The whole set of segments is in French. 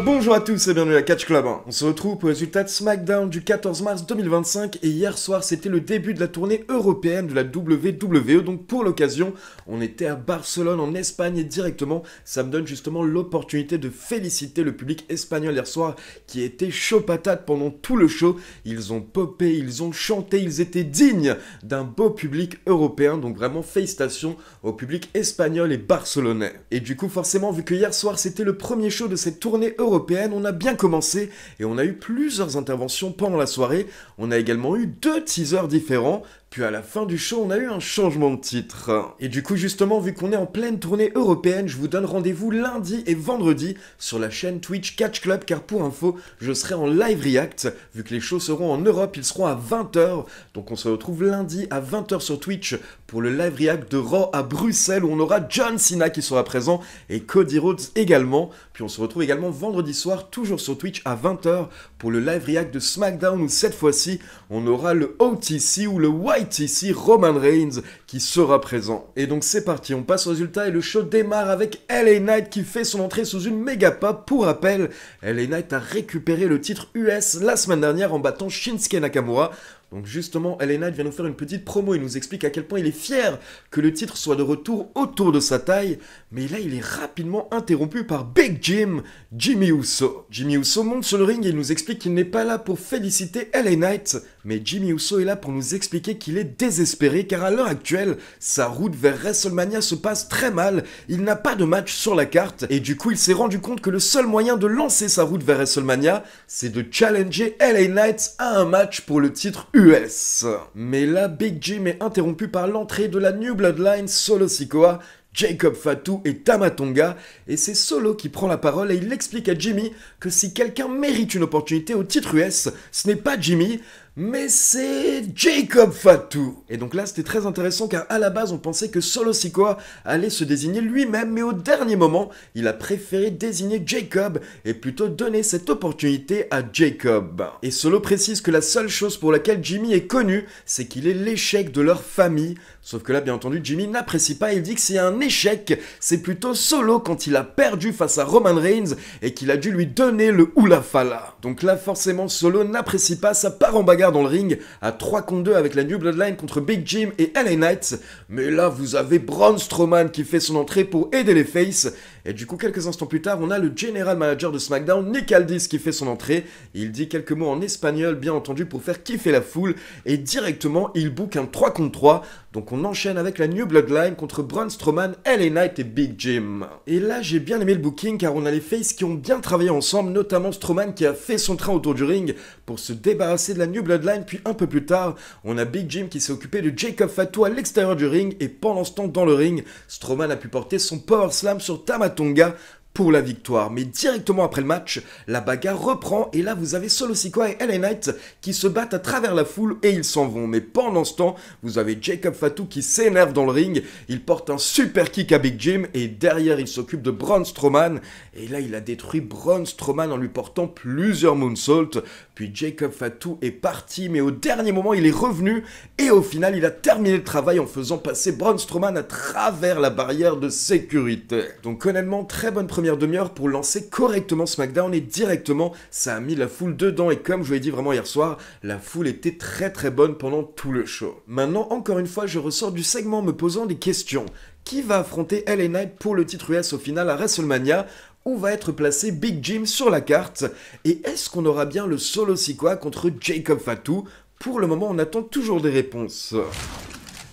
Bonjour à tous et bienvenue à Catch Club. On se retrouve pour le résultat de SmackDown du 14 mars 2025 et hier soir c'était le début de la tournée européenne de la WWE. Donc pour l'occasion, on était à Barcelone en Espagne et directement ça me donne justement l'opportunité de féliciter le public espagnol hier soir qui était chaud patate pendant tout le show. Ils ont popé, ils ont chanté, ils étaient dignes d'un beau public européen. Donc vraiment félicitations au public espagnol et barcelonais. Et du coup forcément vu que hier soir c'était le premier show de cette tournée européenne, on a bien commencé et on a eu plusieurs interventions pendant la soirée. On a également eu 2 teasers différents. Puis à la fin du show, on a eu un changement de titre. Et du coup, justement, vu qu'on est en pleine tournée européenne, je vous donne rendez-vous lundi et vendredi sur la chaîne Twitch Catch Club, car pour info, je serai en live react. Vu que les shows seront en Europe, ils seront à 20h. Donc on se retrouve lundi à 20h sur Twitch pour le live react de Raw à Bruxelles, où on aura John Cena qui sera présent et Cody Rhodes également. Puis on se retrouve également vendredi soir, toujours sur Twitch à 20h, pour le live react de SmackDown, où cette fois-ci, on aura le OTC ou le YTC Roman Reigns qui sera présent. Et donc c'est parti, on passe au résultat et le show démarre avec LA Knight qui fait son entrée sous une méga pop. Pour rappel, LA Knight a récupéré le titre US la semaine dernière en battant Shinsuke Nakamura. Donc justement, LA Knight vient nous faire une petite promo, il nous explique à quel point il est fier que le titre soit de retour autour de sa taille, mais là il est rapidement interrompu par Big Jim, Jimmy Uso. Jimmy Uso monte sur le ring et il nous explique qu'il n'est pas là pour féliciter LA Knight, mais Jimmy Uso est là pour nous expliquer qu'il est désespéré car à l'heure actuelle, sa route vers WrestleMania se passe très mal, il n'a pas de match sur la carte et du coup il s'est rendu compte que le seul moyen de lancer sa route vers WrestleMania, c'est de challenger LA Knight à un match pour le titre US. Mais là, Big Jim est interrompu par l'entrée de la New Bloodline Solo Sikoa, Jacob Fatu et Tama Tonga, et c'est Solo qui prend la parole et il explique à Jimmy que si quelqu'un mérite une opportunité au titre US, ce n'est pas Jimmy, mais c'est Jacob Fatu. Et donc là c'était très intéressant car à la base on pensait que Solo Sikoa allait se désigner lui-même, mais au dernier moment il a préféré désigner Jacob et plutôt donner cette opportunité à Jacob. Et Solo précise que la seule chose pour laquelle Jimmy est connu, c'est qu'il est l'échec de leur famille. Sauf que là bien entendu Jimmy n'apprécie pas, il dit que c'est un échec, c'est plutôt Solo quand il a perdu face à Roman Reigns et qu'il a dû lui donner le Hula Fala. Donc là forcément Solo n'apprécie pas, ça part en bagarre dans le ring à 3 contre 2 avec la New Bloodline contre Big Jim et LA Knight. Mais là vous avez Braun Strowman qui fait son entrée pour aider les faces. Et du coup quelques instants plus tard on a le General Manager de SmackDown, Nick Aldis, qui fait son entrée. Il dit quelques mots en espagnol bien entendu pour faire kiffer la foule et directement il book un 3 contre 3. Donc on enchaîne avec la New Bloodline contre Braun Strowman, LA Knight et Big Jim. Et là j'ai bien aimé le booking car on a les faces qui ont bien travaillé ensemble, notamment Strowman qui a fait son train autour du ring pour se débarrasser de la New Bloodline, puis un peu plus tard on a Big Jim qui s'est occupé de Jacob Fatu à l'extérieur du ring et pendant ce temps dans le ring, Strowman a pu porter son Power Slam sur Tama Tonga pour la victoire. Mais directement après le match, la bagarre reprend et là vous avez Solo Sikoa et LA Knight qui se battent à travers la foule et ils s'en vont. Mais pendant ce temps, vous avez Jacob Fatu qui s'énerve dans le ring, il porte un super kick à Big Jim et derrière il s'occupe de Braun Strowman et là il a détruit Braun Strowman en lui portant plusieurs moonsaults. Puis Jacob Fatu est parti mais au dernier moment il est revenu et au final il a terminé le travail en faisant passer Braun Strowman à travers la barrière de sécurité. Donc honnêtement très bonne première demi-heure pour lancer correctement SmackDown et directement ça a mis la foule dedans et comme je vous l'ai dit vraiment hier soir, la foule était très très bonne pendant tout le show. Maintenant encore une fois je ressors du segment me posant des questions. Qui va affronter LA Knight pour le titre US au final à WrestleMania? Où va être placé Big Jim sur la carte? Et est-ce qu'on aura bien le Solo Sikoa contre Jacob Fatu? Pour le moment on attend toujours des réponses.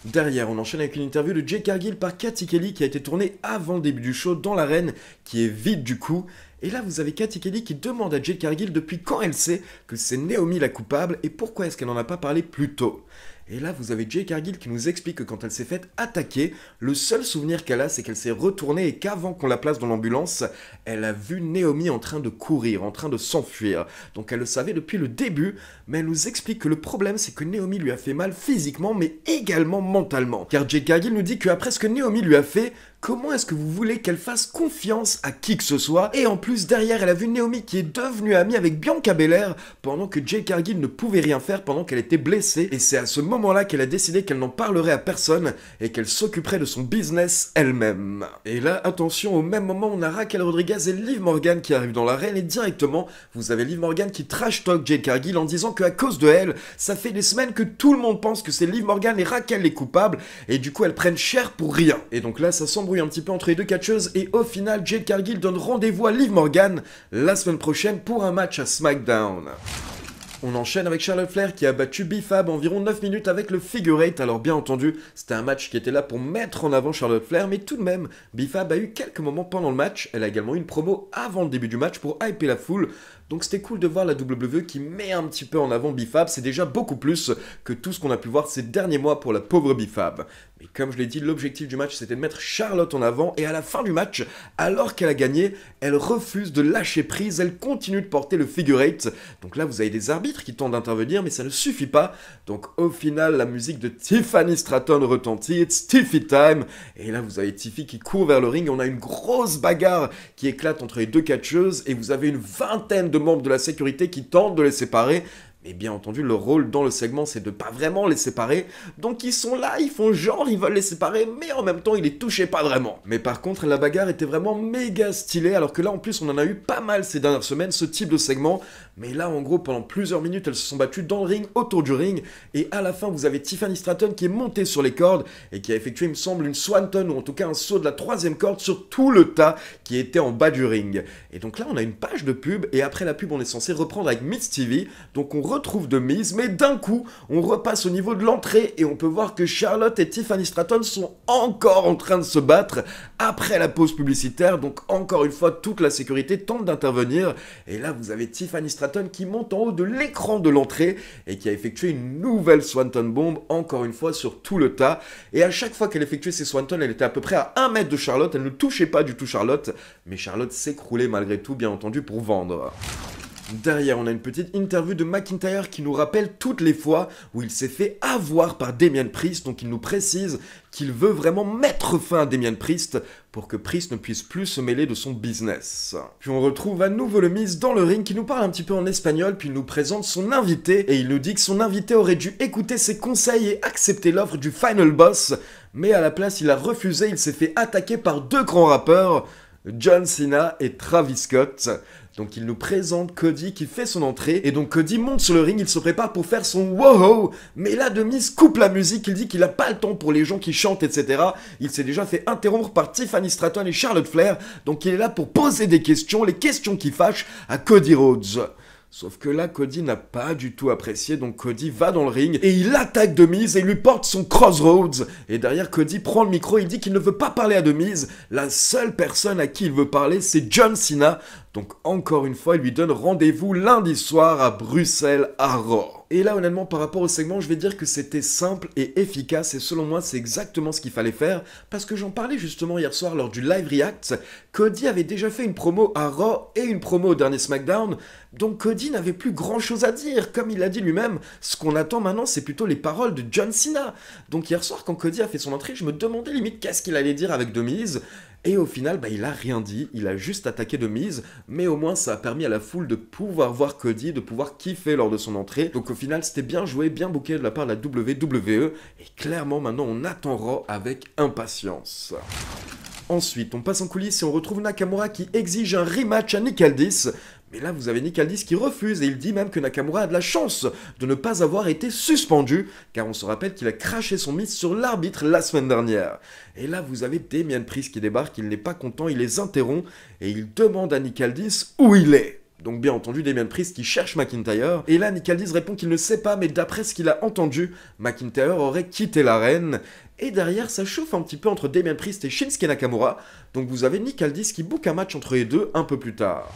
Derrière, on enchaîne avec une interview de Jade Cargill par Cathy Kelly qui a été tournée avant le début du show dans l'arène, qui est vide du coup. Et là, vous avez Cathy Kelly qui demande à Jade Cargill depuis quand elle sait que c'est Naomi la coupable et pourquoi est-ce qu'elle n'en a pas parlé plus tôt. Et là, vous avez Jade Cargill qui nous explique que quand elle s'est faite attaquer, le seul souvenir qu'elle a, c'est qu'elle s'est retournée et qu'avant qu'on la place dans l'ambulance, elle a vu Naomi en train de courir, en train de s'enfuir. Donc elle le savait depuis le début, mais elle nous explique que le problème, c'est que Naomi lui a fait mal physiquement, mais également mentalement. Car Jade Cargill nous dit qu'après ce que Naomi lui a fait, Comment est-ce que vous voulez qu'elle fasse confiance à qui que ce soit? Et en plus, derrière, elle a vu Naomi qui est devenue amie avec Bianca Belair pendant que Jade Cargill ne pouvait rien faire pendant qu'elle était blessée. Et c'est à ce moment-là qu'elle a décidé qu'elle n'en parlerait à personne et qu'elle s'occuperait de son business elle-même. Et là, attention, au même moment, on a Raquel Rodriguez et Liv Morgan qui arrivent dans l'arène et directement, vous avez Liv Morgan qui trash talk Jade Cargill en disant qu'à cause de elle, ça fait des semaines que tout le monde pense que c'est Liv Morgan et Raquel les coupables et du coup elles prennent cher pour rien. Et donc là, ça s'embrouille un petit peu entre les deux catcheuses et au final, Jade Cargill donne rendez-vous à Liv Morgan la semaine prochaine pour un match à SmackDown. On enchaîne avec Charlotte Flair qui a battu B-Fab environ 9 minutes avec le figure 8. Alors bien entendu, c'était un match qui était là pour mettre en avant Charlotte Flair, mais tout de même, B-Fab a eu quelques moments pendant le match. Elle a également eu une promo avant le début du match pour hyper la foule. Donc c'était cool de voir la WWE qui met un petit peu en avant B-Fab. C'est déjà beaucoup plus que tout ce qu'on a pu voir ces derniers mois pour la pauvre B-Fab. Mais comme je l'ai dit, l'objectif du match c'était de mettre Charlotte en avant. Et à la fin du match, alors qu'elle a gagné, elle refuse de lâcher prise. Elle continue de porter le figure 8. Donc là, vous avez des arbitres qui tentent d'intervenir, mais ça ne suffit pas. Donc au final, la musique de Tiffany Stratton retentit. It's Tiffy time. Et là, vous avez Tiffy qui court vers le ring. On a une grosse bagarre qui éclate entre les deux catcheuses. Et vous avez une vingtaine de membres de la sécurité qui tentent de les séparer. Mais bien entendu, leur rôle dans le segment, c'est de pas vraiment les séparer. Donc ils sont là, ils font genre, ils veulent les séparer, mais en même temps, ils les touchaient pas vraiment. Mais par contre, la bagarre était vraiment méga stylée, alors que là, en plus, on en a eu pas mal ces dernières semaines, ce type de segment. Mais là, en gros, pendant plusieurs minutes, elles se sont battues dans le ring, autour du ring. Et à la fin, vous avez Tiffany Stratton qui est montée sur les cordes et qui a effectué, il me semble, une swanton, ou en tout cas un saut de la 3e corde sur tout le tas qui était en bas du ring. Et donc là, on a une page de pub, et après la pub, on est censé reprendre avec Miz TV. Donc on retrouve de Miz, mais d'un coup, on repasse au niveau de l'entrée et on peut voir que Charlotte et Tiffany Stratton sont encore en train de se battre après la pause publicitaire. Donc encore une fois, toute la sécurité tente d'intervenir. Et là, vous avez Tiffany Stratton qui monte en haut de l'écran de l'entrée et qui a effectué une nouvelle Swanton Bomb, encore une fois sur tout le tas. Et à chaque fois qu'elle effectuait ses Swanton, elle était à peu près à 1 mètre de Charlotte. Elle ne touchait pas du tout Charlotte, mais Charlotte s'écroulait malgré tout, bien entendu, pour vendre. Derrière, on a une petite interview de McIntyre qui nous rappelle toutes les fois où il s'est fait avoir par Damien Priest. Donc il nous précise qu'il veut vraiment mettre fin à Damien Priest pour que Priest ne puisse plus se mêler de son business. Puis on retrouve à nouveau le Miz dans le ring qui nous parle un petit peu en espagnol, puis il nous présente son invité et il nous dit que son invité aurait dû écouter ses conseils et accepter l'offre du Final Boss. Mais à la place, il a refusé, il s'est fait attaquer par 2 grands rappeurs, John Cena et Travis Scott. Donc il nous présente Cody qui fait son entrée, et donc Cody monte sur le ring, il se prépare pour faire son wow-ho, mais là de Miz coupe la musique, il dit qu'il a pas le temps pour les gens qui chantent, etc. Il s'est déjà fait interrompre par Tiffany Stratton et Charlotte Flair, donc il est là pour poser des questions, les questions qui fâchent à Cody Rhodes. Sauf que là, Cody n'a pas du tout apprécié, donc Cody va dans le ring et il attaque The Miz et lui porte son Crossroads. Et derrière, Cody prend le micro, il dit qu'il ne veut pas parler à The Miz. La seule personne à qui il veut parler, c'est John Cena. Donc encore une fois, il lui donne rendez-vous lundi soir à Bruxelles, à Raw. Et là, honnêtement, par rapport au segment, je vais dire que c'était simple et efficace, et selon moi, c'est exactement ce qu'il fallait faire, parce que j'en parlais justement hier soir lors du live react. Cody avait déjà fait une promo à Raw et une promo au dernier SmackDown, donc Cody n'avait plus grand chose à dire. Comme il l'a dit lui-même, ce qu'on attend maintenant, c'est plutôt les paroles de John Cena. Donc hier soir, quand Cody a fait son entrée, je me demandais limite qu'est-ce qu'il allait dire avec The Miz. Et au final, il a rien dit, il a juste attaqué The Miz, mais au moins ça a permis à la foule de pouvoir voir Cody, de pouvoir kiffer lors de son entrée. Donc au final, c'était bien joué, bien booké de la part de la WWE, et clairement maintenant on attend Raw avec impatience. Ensuite, on passe en coulisses et on retrouve Nakamura qui exige un rematch à Nick Aldis. Mais là, vous avez Nick Aldis qui refuse et il dit même que Nakamura a de la chance de ne pas avoir été suspendu, car on se rappelle qu'il a craché son mythe sur l'arbitre la semaine dernière. Et là, vous avez Damien Priest qui débarque, il n'est pas content, il les interrompt et il demande à Nick Aldis où il est. Donc bien entendu, Damien Priest qui cherche McIntyre, et là Nick Aldis répond qu'il ne sait pas, mais d'après ce qu'il a entendu, McIntyre aurait quitté l'arène. Et derrière, ça chauffe un petit peu entre Damien Priest et Shinsuke Nakamura, donc vous avez Nick Aldis qui book un match entre les deux un peu plus tard.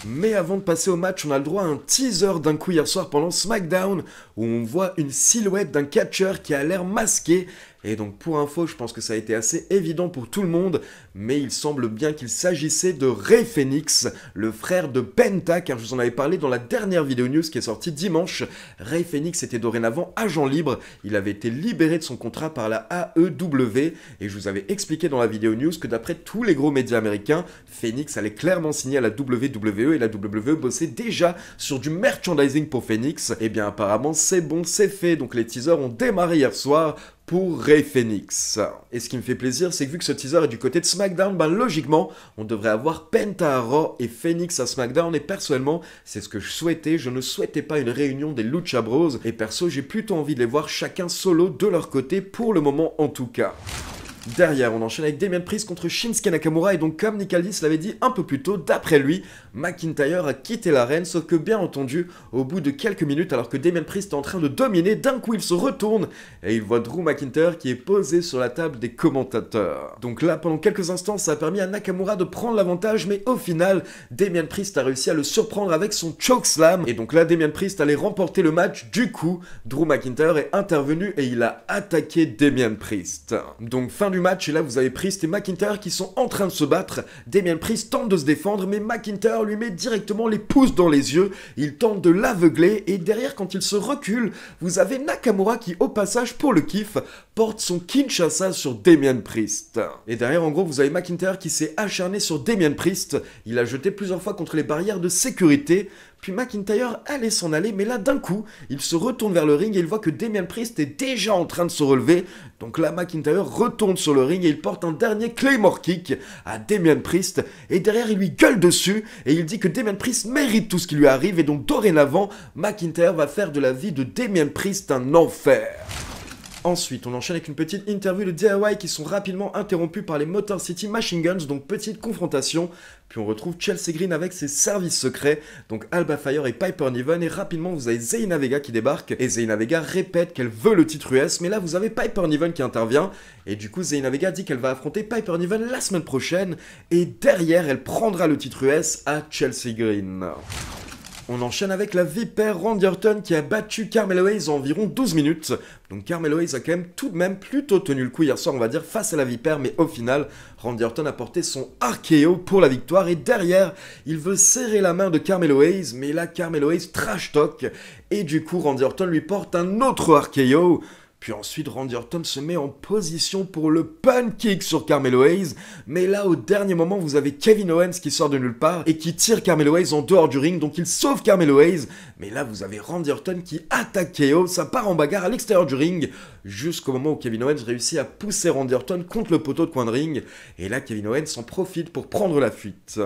Mais avant de passer au match, on a le droit à un teaser d'un coup hier soir pendant SmackDown, où on voit une silhouette d'un catcheur qui a l'air masqué, Et donc pour info, je pense que ça a été assez évident pour tout le monde, mais il semble bien qu'il s'agissait de Rey Fénix, le frère de Penta, car je vous en avais parlé dans la dernière vidéo news qui est sortie dimanche. Rey Fénix était dorénavant agent libre, il avait été libéré de son contrat par la AEW, et je vous avais expliqué dans la vidéo news que d'après tous les gros médias américains, Fénix allait clairement signer à la WWE, et la WWE bossait déjà sur du merchandising pour Fénix. Et bien apparemment c'est bon, c'est fait, donc les teasers ont démarré hier soir pour Rey Fénix. Et ce qui me fait plaisir, c'est que vu que ce teaser est du côté de SmackDown, ben logiquement, on devrait avoir Penta à Raw et Fénix à SmackDown, et personnellement, c'est ce que je souhaitais. Je ne souhaitais pas une réunion des Lucha Bros, et perso, j'ai plutôt envie de les voir chacun solo de leur côté, pour le moment en tout cas. Derrière, on enchaîne avec Damien Priest contre Shinsuke Nakamura, et donc comme Nick Aldis l'avait dit un peu plus tôt, d'après lui, McIntyre a quitté l'arène, sauf que bien entendu, au bout de quelques minutes, alors que Damien Priest est en train de dominer, d'un coup il se retourne, et il voit Drew McIntyre qui est posé sur la table des commentateurs. Donc là, pendant quelques instants, ça a permis à Nakamura de prendre l'avantage, mais au final, Damien Priest a réussi à le surprendre avec son chokeslam, et donc là, Damien Priest allait remporter le match. Du coup, Drew McIntyre est intervenu et il a attaqué Damien Priest. Donc fin du match, et là vous avez Priest et McIntyre qui sont en train de se battre. Damien Priest tente de se défendre, mais McIntyre lui met directement les pouces dans les yeux, il tente de l'aveugler, et derrière quand il se recule, vous avez Nakamura qui au passage pour le kiff, porte son Kinshasa sur Damien Priest. Et derrière en gros vous avez McIntyre qui s'est acharné sur Damien Priest, il a jeté plusieurs fois contre les barrières de sécurité, puis McIntyre allait s'en aller, mais là d'un coup, il se retourne vers le ring et il voit que Damien Priest est déjà en train de se relever. Donc là, McIntyre retourne sur le ring et il porte un dernier Claymore Kick à Damien Priest. Et derrière, il lui gueule dessus et il dit que Damien Priest mérite tout ce qui lui arrive. Et donc dorénavant, McIntyre va faire de la vie de Damien Priest un enfer. Ensuite, on enchaîne avec une petite interview de DIY qui sont rapidement interrompus par les Motor City Machine Guns, donc petite confrontation. Puis on retrouve Chelsea Green avec ses services secrets, donc Alba Fire et Piper Niven, et rapidement vous avez Zelina Vega qui débarque, et Zelina Vega répète qu'elle veut le titre US, mais là vous avez Piper Niven qui intervient, et du coup Zelina Vega dit qu'elle va affronter Piper Niven la semaine prochaine, et derrière elle prendra le titre US à Chelsea Green. On enchaîne avec la vipère Randy Orton qui a battu Carmelo Hayes en environ 12 minutes. Donc Carmelo Hayes a quand même tout de même plutôt tenu le coup hier soir, on va dire, face à la vipère, mais au final, Randy Orton a porté son RKO pour la victoire, et derrière, il veut serrer la main de Carmelo Hayes, mais là, Carmelo Hayes trash talk, et du coup, Randy Orton lui porte un autre RKO. Puis ensuite, Randy Orton se met en position pour le pun kick sur Carmelo Hayes. Mais là, au dernier moment, vous avez Kevin Owens qui sort de nulle part et qui tire Carmelo Hayes en dehors du ring. Donc il sauve Carmelo Hayes. Mais là, vous avez Randy Orton qui attaque KO. Ça part en bagarre à l'extérieur du ring. Jusqu'au moment où Kevin Owens réussit à pousser Randy Orton contre le poteau de coin de ring. Et là, Kevin Owens en profite pour prendre la fuite.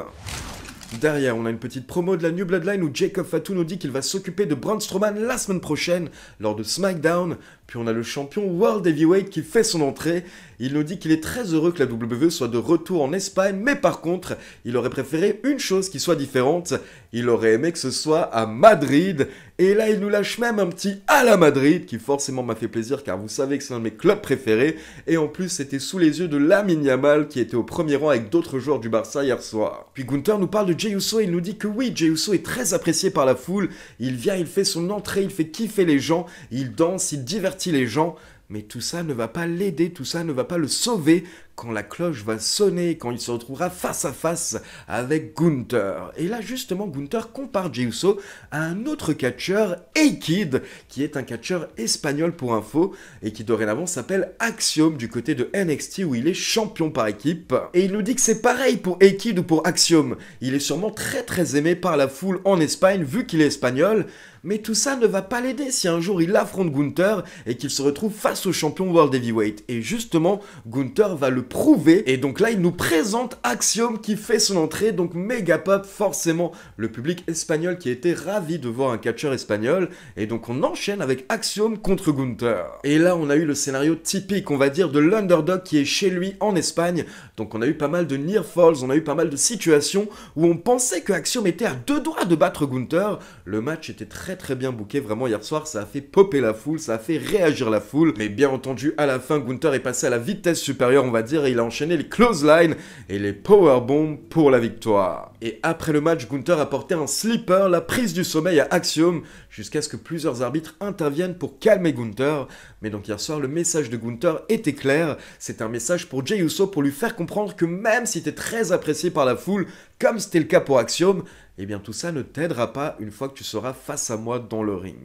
Derrière, on a une petite promo de la New Bloodline où Jacob Fatu nous dit qu'il va s'occuper de Braun Strowman la semaine prochaine lors de SmackDown. Puis on a le champion World Heavyweight qui fait son entrée. Il nous dit qu'il est très heureux que la WWE soit de retour en Espagne, mais par contre, il aurait préféré une chose qui soit différente. Il aurait aimé que ce soit à Madrid. Et là, il nous lâche même un petit à la Madrid qui forcément m'a fait plaisir car vous savez que c'est un de mes clubs préférés. Et en plus, c'était sous les yeux de Lamine Yamal qui était au premier rang avec d'autres joueurs du Barça hier soir. Puis Gunther nous parle de Jey Uso et il nous dit que oui, Jey Uso est très apprécié par la foule. Il vient, il fait son entrée, il fait kiffer les gens, il danse, il divertit les gens. Mais tout ça ne va pas l'aider, tout ça ne va pas le sauver quand la cloche va sonner, quand il se retrouvera face à face avec Gunther. Et là, justement, Gunther compare Jey Uso à un autre catcheur, A-Kid, qui est un catcheur espagnol pour info, et qui dorénavant s'appelle Axiom du côté de NXT, où il est champion par équipe. Et il nous dit que c'est pareil pour A-Kid ou pour Axiom. Il est sûrement très aimé par la foule en Espagne, vu qu'il est espagnol, mais tout ça ne va pas l'aider si un jour il affronte Gunther et qu'il se retrouve face au champion World Heavyweight. Et justement, Gunther va le prouver. Et donc là, il nous présente Axiom qui fait son entrée. Donc méga pop, forcément, le public espagnol qui était ravi de voir un catcheur espagnol. Et donc on enchaîne avec Axiom contre Gunther. Et là, on a eu le scénario typique, on va dire, de l'underdog qui est chez lui en Espagne. Donc on a eu pas mal de near falls, on a eu pas mal de situations où on pensait que Axiom était à deux doigts de battre Gunther. Le match était très très bien booké, vraiment hier soir ça a fait popper la foule, ça a fait réagir la foule, mais bien entendu à la fin Gunther est passé à la vitesse supérieure on va dire et il a enchaîné les clotheslines et les powerbombs pour la victoire. Et après le match Gunther a porté un sleeper, la prise du sommeil à Axiom, jusqu'à ce que plusieurs arbitres interviennent pour calmer Gunther. Mais donc hier soir le message de Gunther était clair, c'est un message pour Jey Uso pour lui faire comprendre que même si t'es très apprécié par la foule, comme c'était le cas pour Axiom, eh bien tout ça ne t'aidera pas une fois que tu seras face à moi dans le ring.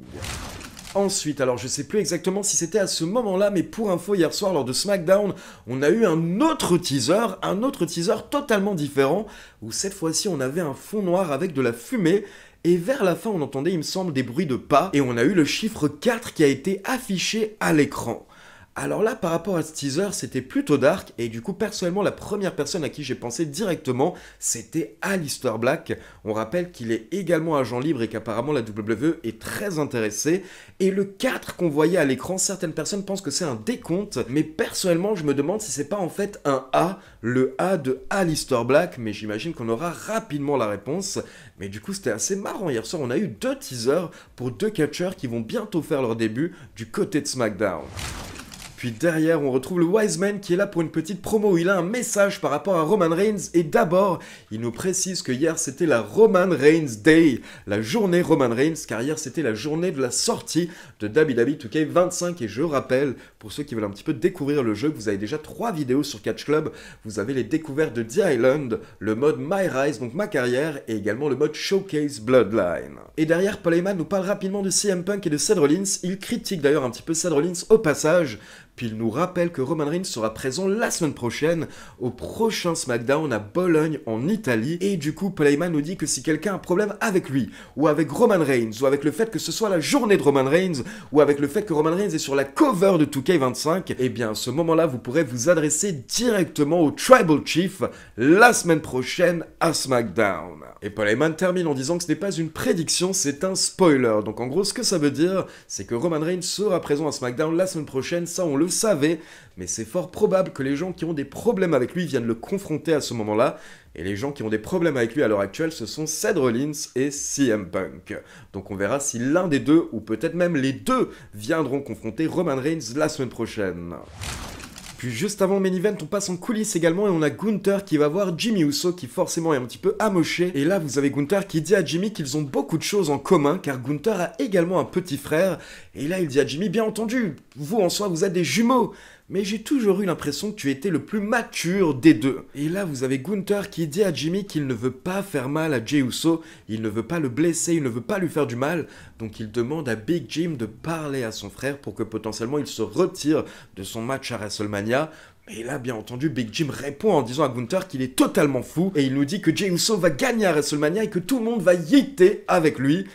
Ensuite, alors je sais plus exactement si c'était à ce moment-là, mais pour info, hier soir lors de SmackDown, on a eu un autre teaser totalement différent, où cette fois-ci on avait un fond noir avec de la fumée, et vers la fin on entendait il me semble des bruits de pas, et on a eu le chiffre 4 qui a été affiché à l'écran. Alors là, par rapport à ce teaser, c'était plutôt dark, et du coup, personnellement, la première personne à qui j'ai pensé directement, c'était Aleister Black. On rappelle qu'il est également agent libre et qu'apparemment la WWE est très intéressée. Et le 4 qu'on voyait à l'écran, certaines personnes pensent que c'est un décompte, mais personnellement, je me demande si c'est pas en fait un A, le A de Aleister Black, mais j'imagine qu'on aura rapidement la réponse. Mais du coup, c'était assez marrant. Hier soir, on a eu 2 teasers pour 2 catcheurs qui vont bientôt faire leur début du côté de SmackDown. Puis derrière, on retrouve le Wiseman qui est là pour une petite promo où il a un message par rapport à Roman Reigns. Et d'abord, il nous précise que hier c'était la Roman Reigns Day, la journée Roman Reigns, car hier c'était la journée de la sortie de WWE 2K25. Et je rappelle, pour ceux qui veulent un petit peu découvrir le jeu, que vous avez déjà 3 vidéos sur Catch Club. Vous avez les découvertes de The Island, le mode My Rise, donc ma carrière, et également le mode Showcase Bloodline. Et derrière, Paul Heyman nous parle rapidement de CM Punk et de Seth Rollins. Il critique d'ailleurs un petit peu Seth Rollins au passage. Puis il nous rappelle que Roman Reigns sera présent la semaine prochaine au prochain SmackDown à Bologne en Italie. Et du coup, Paul Heyman nous dit que si quelqu'un a un problème avec lui, ou avec Roman Reigns, ou avec le fait que ce soit la journée de Roman Reigns, ou avec le fait que Roman Reigns est sur la cover de 2K25, eh bien à ce moment-là, vous pourrez vous adresser directement au Tribal Chief la semaine prochaine à SmackDown. Et Paul Heyman termine en disant que ce n'est pas une prédiction, c'est un spoiler. Donc en gros, ce que ça veut dire, c'est que Roman Reigns sera présent à SmackDown la semaine prochaine, ça on le savait, mais c'est fort probable que les gens qui ont des problèmes avec lui viennent le confronter à ce moment-là, et les gens qui ont des problèmes avec lui à l'heure actuelle, ce sont Seth Rollins et CM Punk. Donc on verra si l'un des deux, ou peut-être même les deux, viendront confronter Roman Reigns la semaine prochaine. Puis juste avant le main event, on passe en coulisses également et on a Gunther qui va voir Jimmy Uso qui forcément est un petit peu amoché. Et là, vous avez Gunther qui dit à Jimmy qu'ils ont beaucoup de choses en commun car Gunther a également un petit frère. Et là, il dit à Jimmy, bien entendu, vous en soi, vous êtes des jumeaux. Mais j'ai toujours eu l'impression que tu étais le plus mature des deux. Et là, vous avez Gunther qui dit à Jimmy qu'il ne veut pas faire mal à Jey Uso, il ne veut pas le blesser, il ne veut pas lui faire du mal, donc il demande à Big Jim de parler à son frère pour que potentiellement il se retire de son match à WrestleMania. Et là, bien entendu, Big Jim répond en disant à Gunther qu'il est totalement fou, et il nous dit que Jey Uso va gagner à WrestleMania et que tout le monde va yeeter avec lui.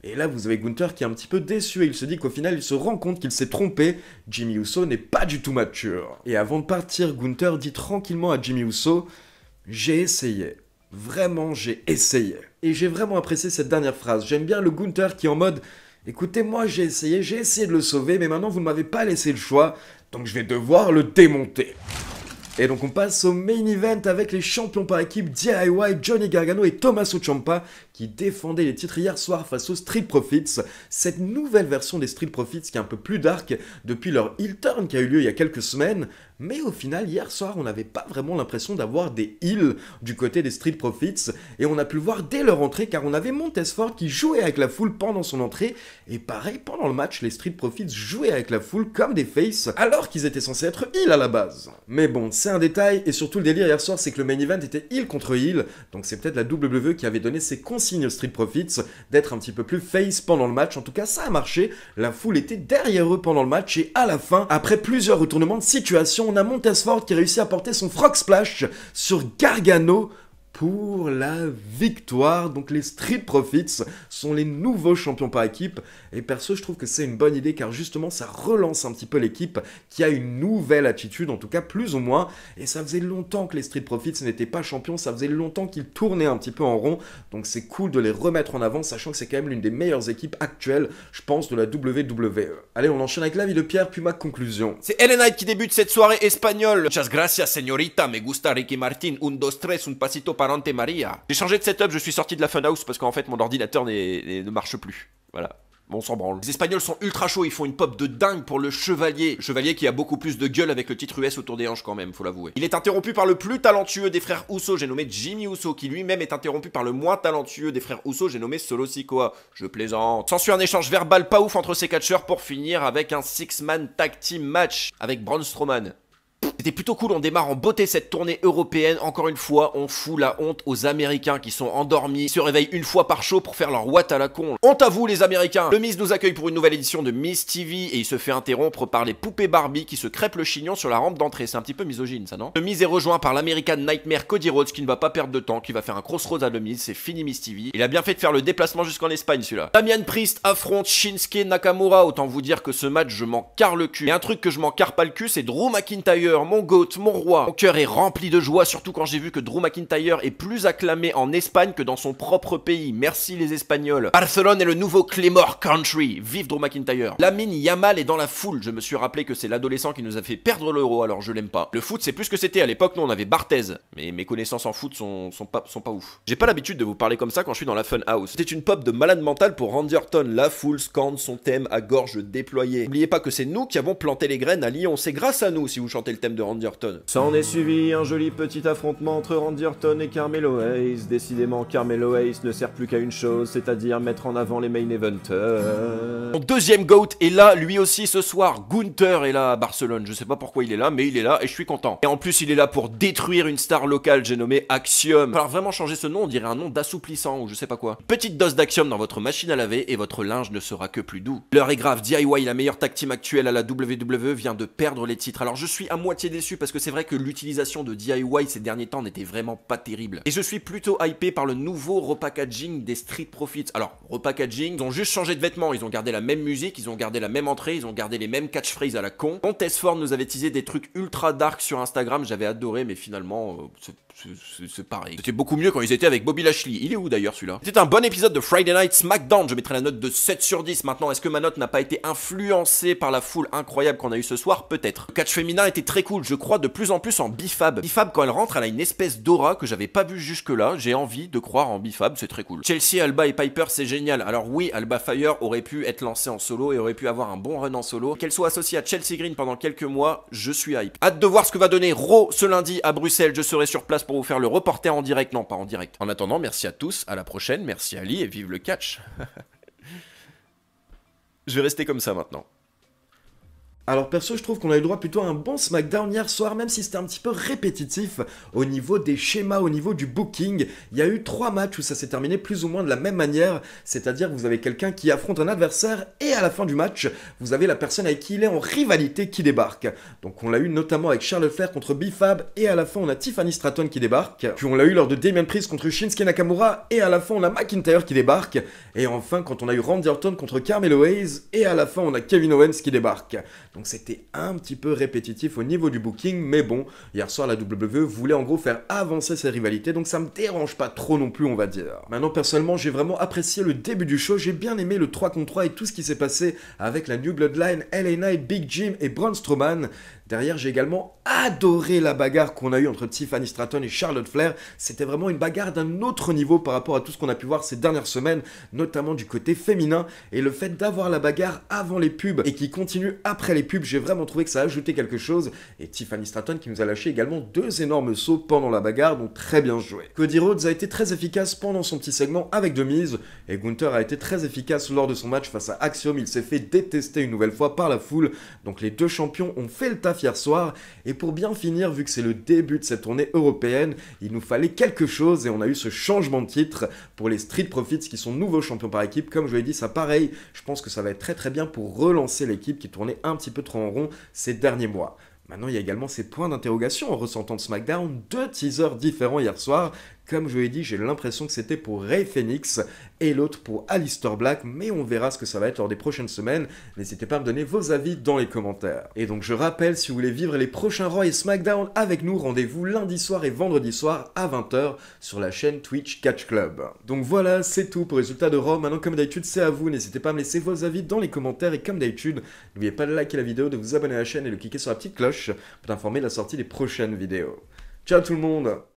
Et là, vous avez Gunther qui est un petit peu déçu et il se dit qu'au final, il se rend compte qu'il s'est trompé. Jimmy Uso n'est pas du tout mature. Et avant de partir, Gunther dit tranquillement à Jimmy Uso « J'ai essayé. Vraiment, j'ai essayé. » Et j'ai vraiment apprécié cette dernière phrase. J'aime bien le Gunther qui est en mode « Écoutez, moi, j'ai essayé de le sauver, mais maintenant, vous ne m'avez pas laissé le choix, donc je vais devoir le démonter. » Et donc on passe au main event avec les champions par équipe DIY, Johnny Gargano et Tommaso Ciampa qui défendaient les titres hier soir face aux Street Profits. Cette nouvelle version des Street Profits qui est un peu plus dark depuis leur heel turn qui a eu lieu il y a quelques semaines. Mais au final, hier soir, on n'avait pas vraiment l'impression d'avoir des heels du côté des Street Profits. Et on a pu le voir dès leur entrée car on avait Montez Ford qui jouait avec la foule pendant son entrée. Et pareil, pendant le match, les Street Profits jouaient avec la foule comme des faces alors qu'ils étaient censés être heels à la base. Mais bon, c'est un détail et surtout le délire hier soir, c'est que le main event était heel contre heel. Donc c'est peut-être la WWE qui avait donné ses consignes aux Street Profits d'être un petit peu plus face pendant le match. En tout cas, ça a marché. La foule était derrière eux pendant le match et à la fin, après plusieurs retournements de situation, on a Montez Ford qui réussit à porter son Frog Splash sur Gargano pour la victoire. Donc les Street Profits sont les nouveaux champions par équipe. Et perso, je trouve que c'est une bonne idée car justement, ça relance un petit peu l'équipe qui a une nouvelle attitude, en tout cas plus ou moins. Et ça faisait longtemps que les Street Profits n'étaient pas champions, ça faisait longtemps qu'ils tournaient un petit peu en rond. Donc c'est cool de les remettre en avant, sachant que c'est quand même l'une des meilleures équipes actuelles, je pense, de la WWE. Allez, on enchaîne avec la vie de Pierre, puis ma conclusion. C'est LA Knight qui débute cette soirée espagnole. Muchas gracias, señorita. Me gusta Ricky Martin. Un, dos, tres, un pasito Parente Maria. J'ai changé de setup, je suis sorti de la Funhouse parce qu'en fait mon ordinateur ne marche plus. Voilà. Bon, on s'en branle. Les Espagnols sont ultra chauds, ils font une pop de dingue pour le Chevalier. Le Chevalier qui a beaucoup plus de gueule avec le titre US autour des hanches quand même, faut l'avouer. Il est interrompu par le plus talentueux des frères Uso, j'ai nommé Jimmy Uso, qui lui-même est interrompu par le moins talentueux des frères Uso, j'ai nommé Solo Sikoa. Je plaisante. S'ensuit un échange verbal pas ouf entre ces catcheurs pour finir avec un 6-man tag team match avec Braun Strowman. C'était plutôt cool, on démarre en beauté cette tournée européenne. Encore une fois, on fout la honte aux Américains qui sont endormis, se réveillent une fois par show pour faire leur watt à la con. Honte à vous les Américains. Le Miz nous accueille pour une nouvelle édition de Miz TV et il se fait interrompre par les poupées Barbie qui se crêpent le chignon sur la rampe d'entrée. C'est un petit peu misogyne ça, non? Le Miz est rejoint par l'American Nightmare Cody Rhodes qui ne va pas perdre de temps, qui va faire un crossroads à le Miz. C'est fini Miz TV. Il a bien fait de faire le déplacement jusqu'en Espagne celui-là. Damian Priest affronte Shinsuke Nakamura. Autant vous dire que ce match je m'en carre le cul. Et un truc que je m'en carre pas le cul, c'est Drew McIntyre, mon goat, mon roi. Mon cœur est rempli de joie, surtout quand j'ai vu que Drew McIntyre est plus acclamé en Espagne que dans son propre pays. Merci les Espagnols. Barcelone est le nouveau Claymore Country. Vive Drew McIntyre. Lamine Yamal est dans la foule. Je me suis rappelé que c'est l'adolescent qui nous a fait perdre l'euro, alors je l'aime pas. Le foot c'est plus que c'était. À l'époque, nous on avait Barthez. Mais mes connaissances en foot sont pas ouf. J'ai pas l'habitude de vous parler comme ça quand je suis dans la Funhouse. C'était une pop de malade mental pour Randy Orton. La foule scande son thème à gorge déployée. N'oubliez pas que c'est nous qui avons planté les graines à Lyon. C'est grâce à nous si vous chantez le thème de Randy Orton. S'en est suivi un joli petit affrontement entre Randy Orton et Carmelo Hayes. Décidément, Carmelo Hayes ne sert plus qu'à une chose, c'est-à-dire mettre en avant les main eventers. Mon deuxième GOAT est là, lui aussi ce soir. Gunther est là à Barcelone. Je sais pas pourquoi il est là, mais il est là et je suis content. Et en plus, il est là pour détruire une star locale, j'ai nommé Axiom. Il va falloir vraiment changer ce nom, on dirait un nom d'assouplissant ou je sais pas quoi. Petite dose d'Axiom dans votre machine à laver et votre linge ne sera que plus doux. L'heure est grave, DIY, la meilleure tag team actuelle à la WWE, vient de perdre les titres. Alors je suis à moitié déçu parce que c'est vrai que l'utilisation de DIY ces derniers temps n'était vraiment pas terrible. Et je suis plutôt hypé par le nouveau repackaging des Street Profits. Alors, repackaging, ils ont juste changé de vêtements, ils ont gardé la même musique, ils ont gardé la même entrée, ils ont gardé les mêmes catchphrases à la con. Montez Ford nous avait teasé des trucs ultra dark sur Instagram, j'avais adoré, mais finalement, c'est pareil. C'était beaucoup mieux quand ils étaient avec Bobby Lashley. Il est où d'ailleurs celui-là? C'était un bon épisode de Friday Night SmackDown, je mettrai la note de 7 sur 10. Maintenant, est-ce que ma note n'a pas été influencée par la foule incroyable qu'on a eu ce soir? Peut-être. Le catch féminin était très cool, je crois de plus en plus en bifab. Bifab, quand elle rentre, elle a une espèce d'aura que j'avais pas vu jusque-là. J'ai envie de croire en bifab, c'est très cool. Chelsea, Alba et Piper, c'est génial. Alors oui, Alba Fire aurait pu être lancée en solo et aurait pu avoir un bon run en solo. Qu'elle soit associée à Chelsea Green pendant quelques mois, je suis hype. Hâte de voir ce que va donner Raw ce lundi à Bruxelles. Je serai sur place pour vous faire le reporter en direct. Non, pas en direct. En attendant, merci à tous, à la prochaine, merci Ali et vive le catch. Je vais rester comme ça maintenant. Alors perso, je trouve qu'on a eu droit plutôt à un bon SmackDown hier soir, même si c'était un petit peu répétitif au niveau des schémas, au niveau du booking. Il y a eu 3 matchs où ça s'est terminé plus ou moins de la même manière, c'est-à-dire que vous avez quelqu'un qui affronte un adversaire et à la fin du match, vous avez la personne avec qui il est en rivalité qui débarque. Donc on l'a eu notamment avec Charlotte Flair contre Bifab et à la fin on a Tiffany Stratton qui débarque. Puis on l'a eu lors de Damian Priest contre Shinsuke Nakamura et à la fin on a McIntyre qui débarque. Et enfin quand on a eu Randy Orton contre Carmelo Hayes et à la fin on a Kevin Owens qui débarque. Donc c'était un petit peu répétitif au niveau du booking, mais bon, hier soir la WWE voulait en gros faire avancer ses rivalités, donc ça me dérange pas trop non plus on va dire. Maintenant personnellement j'ai vraiment apprécié le début du show, j'ai bien aimé le 3 contre 3 et tout ce qui s'est passé avec la New Bloodline, LA Knight, Big Jim et Braun Strowman. Derrière, j'ai également adoré la bagarre qu'on a eue entre Tiffany Stratton et Charlotte Flair. C'était vraiment une bagarre d'un autre niveau par rapport à tout ce qu'on a pu voir ces dernières semaines, notamment du côté féminin. Et le fait d'avoir la bagarre avant les pubs et qui continue après les pubs, j'ai vraiment trouvé que ça a ajouté quelque chose. Et Tiffany Stratton qui nous a lâché également 2 énormes sauts pendant la bagarre, donc très bien joué. Cody Rhodes a été très efficace pendant son petit segment avec The Miz. Et Gunther a été très efficace lors de son match face à Axiom. Il s'est fait détester une nouvelle fois par la foule. Donc les deux champions ont fait le taf hier soir. Et pour bien finir, vu que c'est le début de cette tournée européenne, il nous fallait quelque chose et on a eu ce changement de titre pour les Street Profits qui sont nouveaux champions par équipe. Comme je l'ai dit, ça pareil, je pense que ça va être très très bien pour relancer l'équipe qui tournait un petit peu trop en rond ces derniers mois. Maintenant, il y a également ces points d'interrogation en ressentant de SmackDown, 2 teasers différents hier soir. Comme je l'ai dit, j'ai l'impression que c'était pour Rey Fenix et l'autre pour Aleister Black, mais on verra ce que ça va être lors des prochaines semaines. N'hésitez pas à me donner vos avis dans les commentaires. Et donc je rappelle, si vous voulez vivre les prochains Raw et SmackDown avec nous, rendez-vous lundi soir et vendredi soir à 20 h sur la chaîne Twitch Catch Club. Donc voilà, c'est tout pour le résultat de Raw. Maintenant, comme d'habitude, c'est à vous. N'hésitez pas à me laisser vos avis dans les commentaires et comme d'habitude, n'oubliez pas de liker la vidéo, de vous abonner à la chaîne et de cliquer sur la petite cloche pour t'informer de la sortie des prochaines vidéos. Ciao tout le monde!